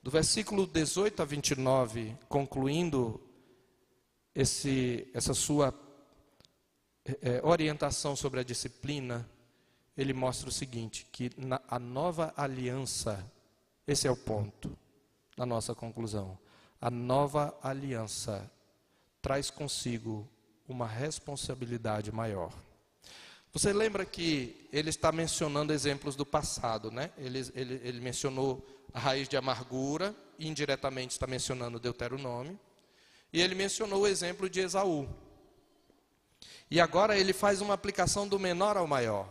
Do versículo 18 a 29, concluindo essa sua orientação sobre a disciplina, ele mostra o seguinte, que a nova aliança, esse é o ponto da nossa conclusão, a nova aliança traz consigo uma responsabilidade maior. Você lembra que ele está mencionando exemplos do passado, né? Ele mencionou a raiz de amargura, e indiretamente está mencionando Deuteronômio, e ele mencionou o exemplo de Esaú. E agora ele faz uma aplicação do menor ao maior.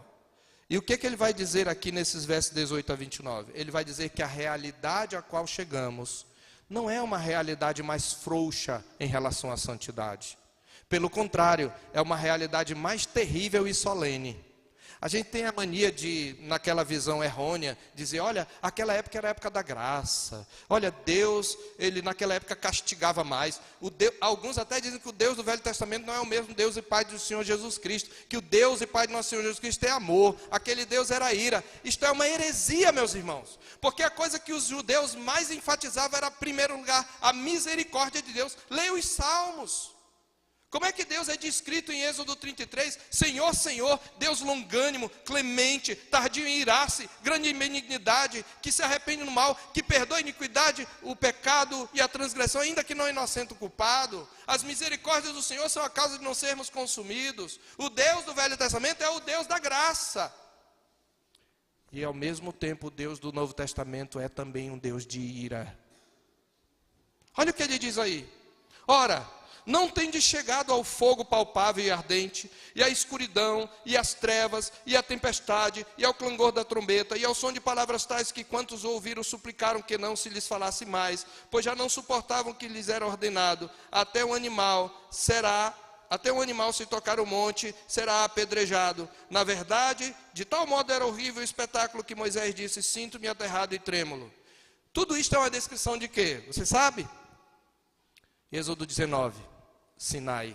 E o que ele vai dizer aqui nesses versos 18 a 29? Ele vai dizer que a realidade a qual chegamos não é uma realidade mais frouxa em relação à santidade. Pelo contrário, é uma realidade mais terrível e solene. A gente tem a mania de, naquela visão errônea, dizer, olha, aquela época era a época da graça. Olha, Deus, ele naquela época castigava mais. Alguns até dizem que o Deus do Velho Testamento não é o mesmo Deus e Pai do Senhor Jesus Cristo. Que o Deus e Pai do nosso Senhor Jesus Cristo é amor. Aquele Deus era ira. Isto é uma heresia, meus irmãos. Porque a coisa que os judeus mais enfatizavam era, em primeiro lugar, a misericórdia de Deus. Leia os Salmos. Como é que Deus é descrito em Êxodo 33? Senhor, Senhor, Deus longânimo, clemente, tardio em irar-se, grande em benignidade, que se arrepende no mal, que perdoa a iniquidade, o pecado e a transgressão, ainda que não inocente o culpado. As misericórdias do Senhor são a causa de não sermos consumidos. O Deus do Velho Testamento é o Deus da graça. E ao mesmo tempo o Deus do Novo Testamento é também um Deus de ira. Olha o que ele diz aí. Ora, não tendes chegado ao fogo palpável e ardente, e à escuridão, e às trevas, e à tempestade, e ao clangor da trombeta, e ao som de palavras tais que quantos ouviram suplicaram que não se lhes falasse mais, pois já não suportavam que lhes era ordenado, até um animal se tocar o monte, será apedrejado. Na verdade, de tal modo era horrível o espetáculo que Moisés disse, sinto-me aterrado e trêmulo. Tudo isto é uma descrição de quê? Você sabe? Êxodo 19. Sinai.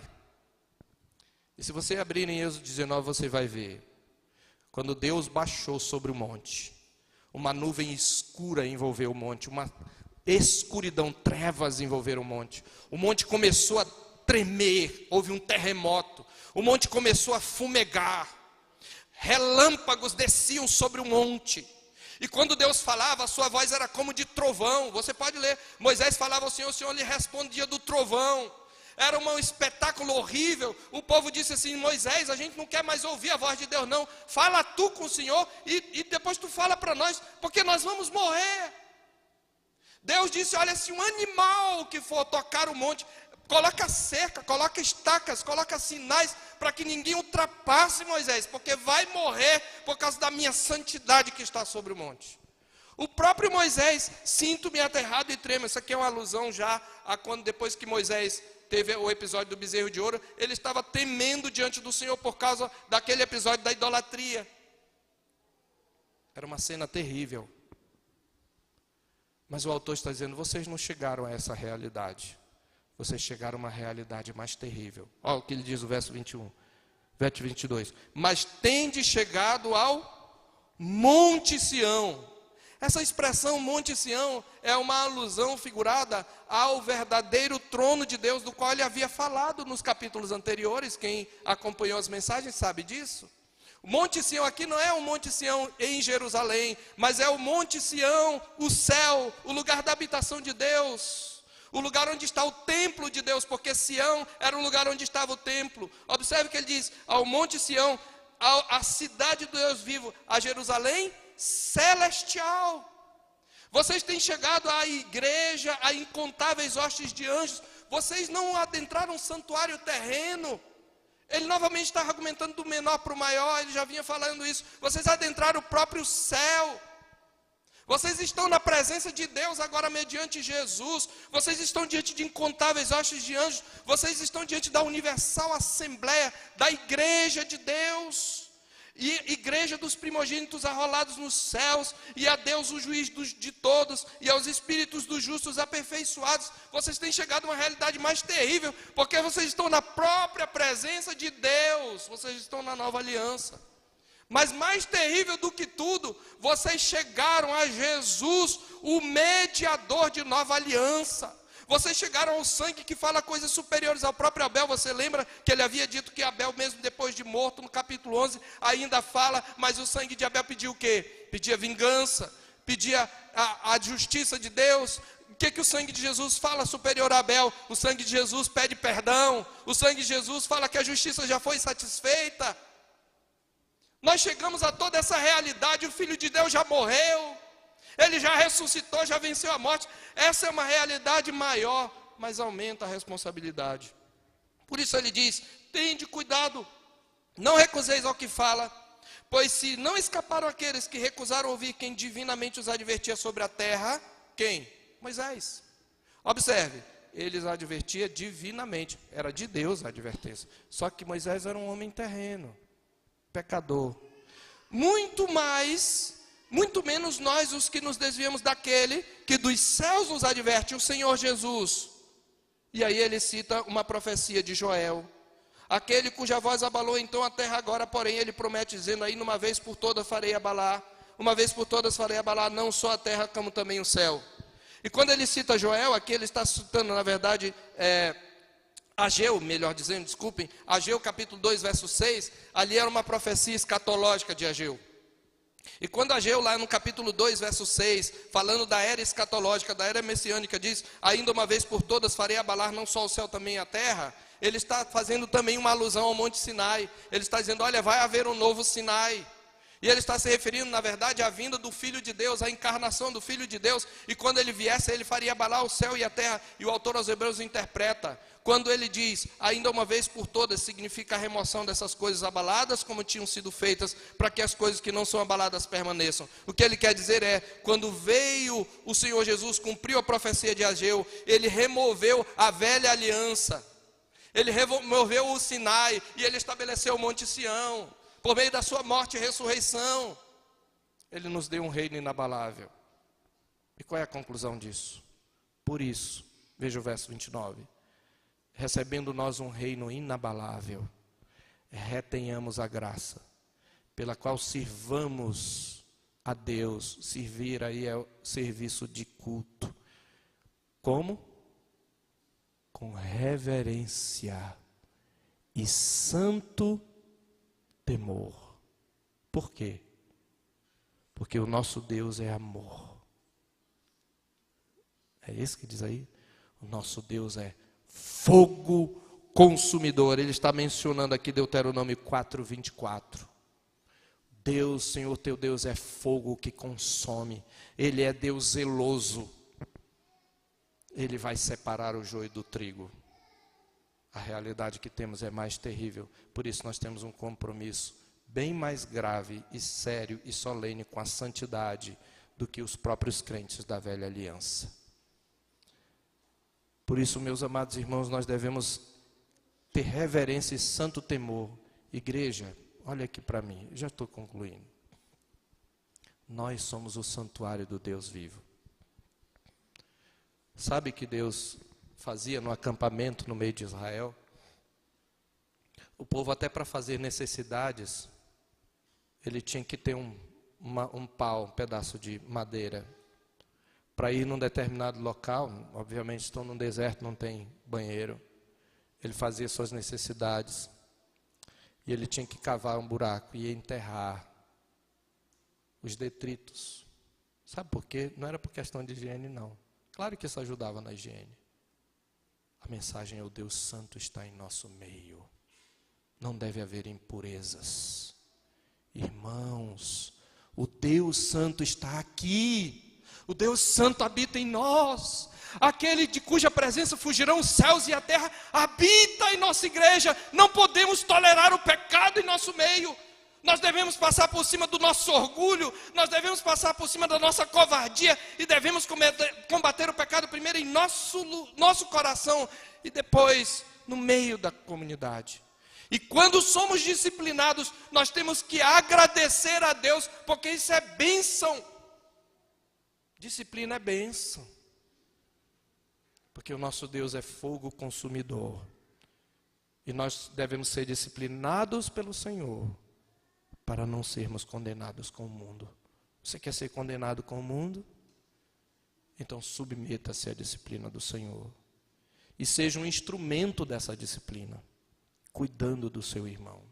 E se você abrir em Êxodo 19, você vai ver. Quando Deus baixou sobre o monte, uma nuvem escura envolveu o monte, uma escuridão, trevas envolveram o monte. O monte começou a tremer, houve um terremoto. O monte começou a fumegar. Relâmpagos desciam sobre o monte. E quando Deus falava, a sua voz era como de trovão. Você pode ler, Moisés falava ao Senhor, o Senhor lhe respondia do trovão. Era um espetáculo horrível. O povo disse assim, Moisés, a gente não quer mais ouvir a voz de Deus não. Fala tu com o Senhor e depois tu fala para nós, porque nós vamos morrer. Deus disse, olha, se um animal que for tocar o monte, coloca cerca, coloca estacas, coloca sinais, para que ninguém ultrapasse Moisés, porque vai morrer por causa da minha santidade que está sobre o monte. O próprio Moisés, sinto-me aterrado e tremo. Isso aqui é uma alusão já a quando depois que Moisés teve o episódio do bezerro de ouro, ele estava temendo diante do Senhor por causa daquele episódio da idolatria. Era uma cena terrível. Mas o autor está dizendo, vocês não chegaram a essa realidade. Vocês chegaram a uma realidade mais terrível. Olha o que ele diz no verso 21, verso 22. Mas tendes chegado ao Monte Sião. Essa expressão Monte Sião é uma alusão figurada ao verdadeiro trono de Deus, do qual ele havia falado nos capítulos anteriores. Quem acompanhou as mensagens sabe disso. O Monte Sião aqui não é o Monte Sião em Jerusalém, mas é o Monte Sião, o céu, o lugar da habitação de Deus. O lugar onde está o templo de Deus, porque Sião era o lugar onde estava o templo. Observe que ele diz, ao Monte Sião, a cidade do Deus vivo, a Jerusalém celestial. Vocês têm chegado à igreja, a incontáveis hostes de anjos. Vocês não adentraram um santuário terreno. Ele novamente está argumentando do menor para o maior, ele já vinha falando isso. Vocês adentraram o próprio céu. Vocês estão na presença de Deus agora mediante Jesus. Vocês estão diante de incontáveis hostes de anjos. Vocês estão diante da universal assembleia, da igreja de Deus. E igreja dos primogênitos arrolados nos céus, e a Deus o juiz de todos, e aos espíritos dos justos aperfeiçoados. Vocês têm chegado a uma realidade mais terrível, porque vocês estão na própria presença de Deus, vocês estão na nova aliança. Mas mais terrível do que tudo, vocês chegaram a Jesus, o mediador de nova aliança. Vocês chegaram ao sangue que fala coisas superiores ao próprio Abel. Você lembra que ele havia dito que Abel, mesmo depois de morto, no capítulo 11, ainda fala, mas o sangue de Abel pediu o quê? Pedia vingança, pedia a justiça de Deus. O que o sangue de Jesus fala superior a Abel? O sangue de Jesus pede perdão. O sangue de Jesus fala que a justiça já foi satisfeita. Nós chegamos a toda essa realidade. O Filho de Deus já morreu, ele já ressuscitou, já venceu a morte. Essa é uma realidade maior, mas aumenta a responsabilidade. Por isso ele diz: tende cuidado, não recuseis ao que fala, pois se não escaparam aqueles que recusaram ouvir quem divinamente os advertia sobre a terra. Quem? Moisés. Observe, ele os advertia divinamente, era de Deus a advertência. Só que Moisés era um homem terreno, pecador. Muito menos nós, os que nos desviamos daquele que dos céus nos adverte, o Senhor Jesus. E aí ele cita uma profecia de Joel: aquele cuja voz abalou então a terra, agora porém ele promete, dizendo: aí numa vez por todas farei abalar, uma vez por todas farei abalar não só a terra como também o céu. E quando ele cita Joel, aqui ele está citando, na verdade, Ageu, melhor dizendo, desculpem, Ageu capítulo 2, verso 6, ali era uma profecia escatológica de Ageu. E quando Ageu, lá no capítulo 2, verso 6, falando da era escatológica, da era messiânica, diz: ainda uma vez por todas farei abalar não só o céu, também a terra, ele está fazendo também uma alusão ao Monte Sinai. Ele está dizendo: olha, vai haver um novo Sinai. E ele está se referindo, na verdade, à vinda do Filho de Deus, à encarnação do Filho de Deus. E quando ele viesse, ele faria abalar o céu e a terra. E o autor aos Hebreus interpreta: quando ele diz, ainda uma vez por todas, significa a remoção dessas coisas abaladas, como tinham sido feitas, para que as coisas que não são abaladas permaneçam. O que ele quer dizer é, quando veio o Senhor Jesus, cumpriu a profecia de Ageu, ele removeu a velha aliança. Ele removeu o Sinai e ele estabeleceu o Monte Sião. Por meio da sua morte e ressurreição, ele nos deu um reino inabalável. E qual é a conclusão disso? Por isso, veja o verso 29. Recebendo nós um reino inabalável, retenhamos a graça, pela qual sirvamos a Deus. Servir aí é o serviço de culto. Como? Com reverência e santo temor. Por quê? Porque o nosso Deus é amor. É isso que diz aí? O nosso Deus é fogo consumidor. Ele está mencionando aqui Deuteronômio 4:24. Deus, Senhor teu Deus, é fogo que consome. Ele é Deus zeloso. Ele vai separar o joio do trigo. A realidade que temos é mais terrível. Por isso nós temos um compromisso bem mais grave e sério e solene com a santidade do que os próprios crentes da velha aliança. Por isso, meus amados irmãos, nós devemos ter reverência e santo temor. Igreja, olha aqui para mim, eu já estou concluindo. Nós somos o santuário do Deus vivo. Sabe que Deus fazia no acampamento no meio de Israel? O povo, até para fazer necessidades, ele tinha que ter um pau, um pedaço de madeira. Para ir num determinado local, obviamente estão num deserto, não tem banheiro. Ele fazia suas necessidades. E ele tinha que cavar um buraco e enterrar os detritos. Sabe por quê? Não era por questão de higiene, não. Claro que isso ajudava na higiene. A mensagem é: o Deus Santo está em nosso meio. Não deve haver impurezas. Irmãos, o Deus Santo está aqui. O Deus Santo habita em nós. Aquele de cuja presença fugirão os céus e a terra habita em nossa igreja. Não podemos tolerar o pecado em nosso meio. Nós devemos passar por cima do nosso orgulho, nós devemos passar por cima da nossa covardia e devemos combater o pecado primeiro em nosso coração e depois no meio da comunidade. E quando somos disciplinados, nós temos que agradecer a Deus, porque isso é bênção. Disciplina é bênção. Porque o nosso Deus é fogo consumidor. E nós devemos ser disciplinados pelo Senhor, para não sermos condenados com o mundo. Você quer ser condenado com o mundo? Então submeta-se à disciplina do Senhor. E seja um instrumento dessa disciplina, cuidando do seu irmão.